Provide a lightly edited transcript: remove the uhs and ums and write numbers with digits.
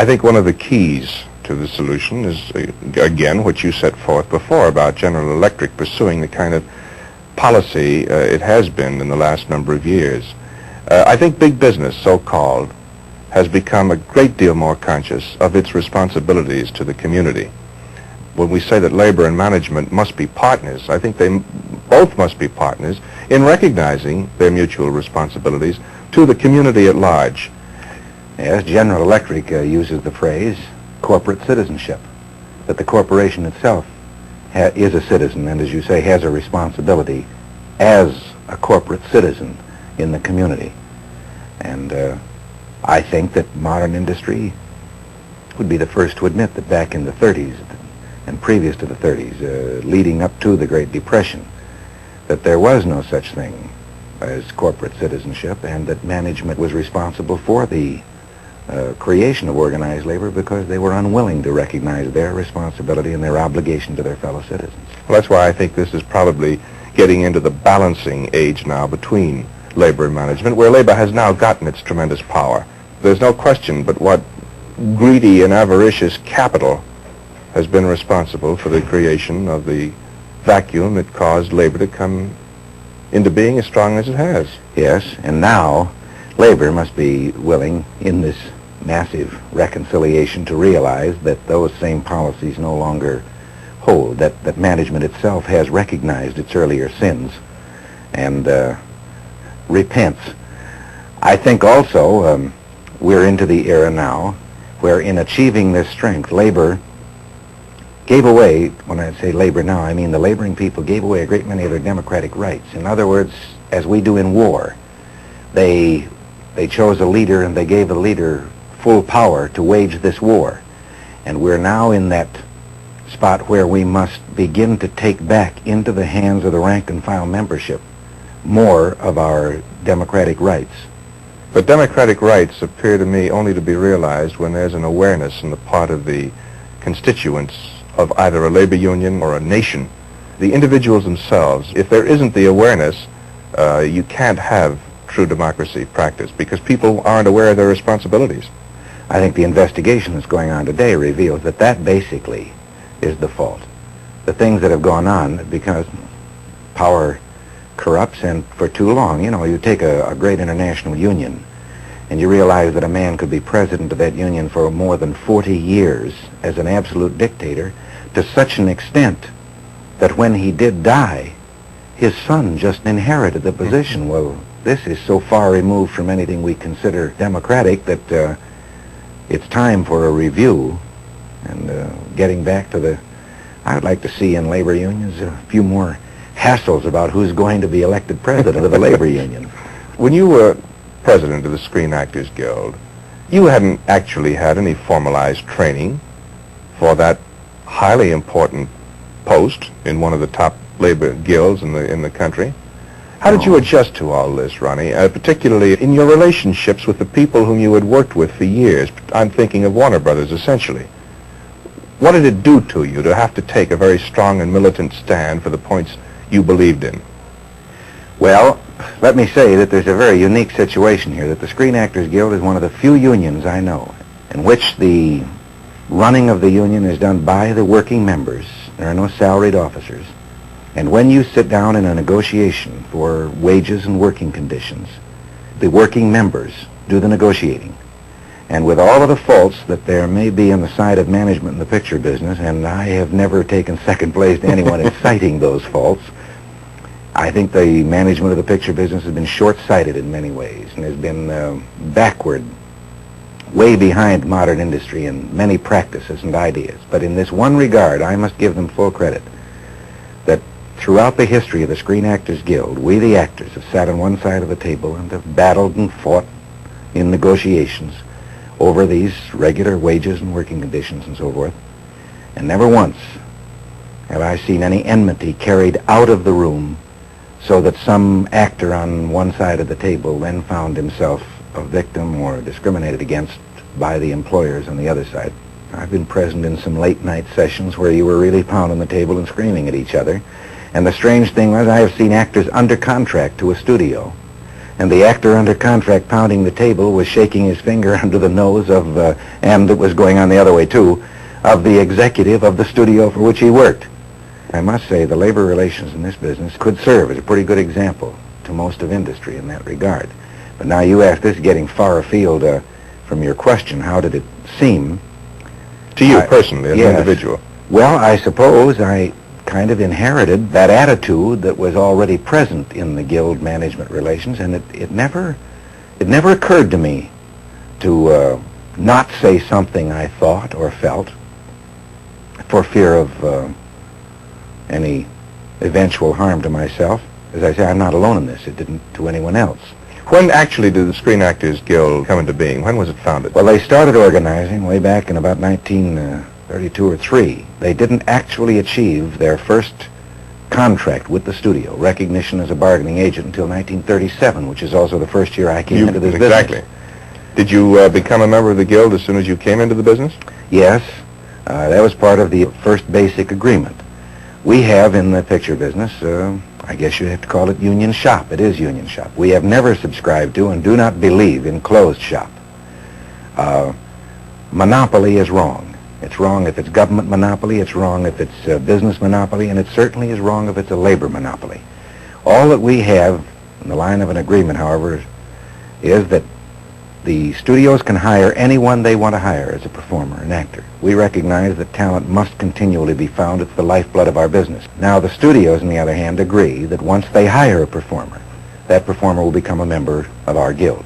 I think one of the keys to the solution is, again, what you set forth before about General Electric pursuing the kind of policy it has been in the last number of years. I think big business, so-called, has become a great deal more conscious of its responsibilities to the community. When we say that labor and management must be partners, I think they both must be partners in recognizing their mutual responsibilities to the community at large. Yes, General Electric uses the phrase corporate citizenship, that the corporation itself is a citizen and, as you say, has a responsibility as a corporate citizen in the community. And I think that modern industry would be the first to admit that back in the 30s and previous to the 30s, leading up to the Great Depression, that there was no such thing as corporate citizenship, and that management was responsible for the creation of organized labor because they were unwilling to recognize their responsibility and their obligation to their fellow citizens. Well, that's why I think this is probably getting into the balancing age now between labor and management, where labor has now gotten its tremendous power. There's no question but what greedy and avaricious capital has been responsible for the creation of the vacuum that caused labor to come into being as strong as it has. Yes, and now labor must be willing in this massive reconciliation to realize that those same policies no longer hold, that management itself has recognized its earlier sins and repents. I think also we're into the era now where in achieving this strength, labor gave away, when I say labor now, I mean the laboring people gave away a great many of their democratic rights. In other words, as we do in war, they chose a leader and they gave the leader full power to wage this war. And we're now in that spot where we must begin to take back into the hands of the rank and file membership more of our democratic rights. But democratic rights appear to me only to be realized when there's an awareness on the part of the constituents of either a labor union or a nation, the individuals themselves. If there isn't the awareness, you can't have true democracy practiced because people aren't aware of their responsibilities. I think the investigation that's going on today reveals that that basically is the fault. The things that have gone on because power corrupts, and for too long, you know, you take a great international union and you realize that a man could be president of that union for more than 40 years as an absolute dictator to such an extent that when he did die, his son just inherited the position. Well, this is so far removed from anything we consider democratic that it's time for a review and getting back to the... I'd like to see in labor unions a few more hassles about who's going to be elected president of the labor union. When you were president of the Screen Actors Guild, you hadn't actually had any formalized training for that highly important post in one of the top labor guilds in the country. How did you adjust to all this, Ronnie, particularly in your relationships with the people whom you had worked with for years? I'm thinking of Warner Brothers, essentially. What did it do to you to have to take a very strong and militant stand for the points you believed in? Well, let me say that there's a very unique situation here, that the Screen Actors Guild is one of the few unions I know in which the running of the union is done by the working members. There are no salaried officers. And when you sit down in a negotiation for wages and working conditions, the working members do the negotiating. And with all of the faults that there may be on the side of management in the picture business, and I have never taken second place to anyone in citing those faults, I think the management of the picture business has been short-sighted in many ways and has been backward, way behind modern industry in many practices and ideas. But in this one regard, I must give them full credit, that throughout the history of the Screen Actors Guild, we the actors have sat on one side of the table and have battled and fought in negotiations over these regular wages and working conditions and so forth. And never once have I seen any enmity carried out of the room so that some actor on one side of the table then found himself a victim or discriminated against by the employers on the other side. I've been present in some late night sessions where you were really pounding the table and screaming at each other. And the strange thing was I have seen actors under contract to a studio. and the actor under contract pounding the table was shaking his finger under the nose of, and it was going on the other way too, of the executive of the studio for which he worked. I must say the labor relations in this business could serve as a pretty good example to most of industry in that regard. But now you ask, this is getting far afield from your question, how did it seem? To you personally, as yes. an individual? Well, I suppose I kind of inherited that attitude that was already present in the guild management relations, and it never occurred to me to not say something I thought or felt for fear of any eventual harm to myself. As I say, I'm not alone in this. It didn't to anyone else. When actually did the Screen Actors Guild come into being? When was it founded? Well, they started organizing way back in about 1932 or 3. They didn't actually achieve their first contract with the studio, recognition as a bargaining agent, until 1937, which is also the first year I came into this business. Exactly. Did you become a member of the Guild as soon as you came into the business? Yes. That was part of the first basic agreement. We have in the picture business, I guess you have to call it union shop. It is union shop. We have never subscribed to and do not believe in closed shop. Monopoly is wrong. It's wrong if it's government monopoly, it's wrong if it's business monopoly, and it certainly is wrong if it's a labor monopoly. All that we have in the line of an agreement, however, is that the studios can hire anyone they want to hire as a performer, an actor. We recognize that talent must continually be found. It's the lifeblood of our business. Now, the studios, on the other hand, agree that once they hire a performer, that performer will become a member of our guild.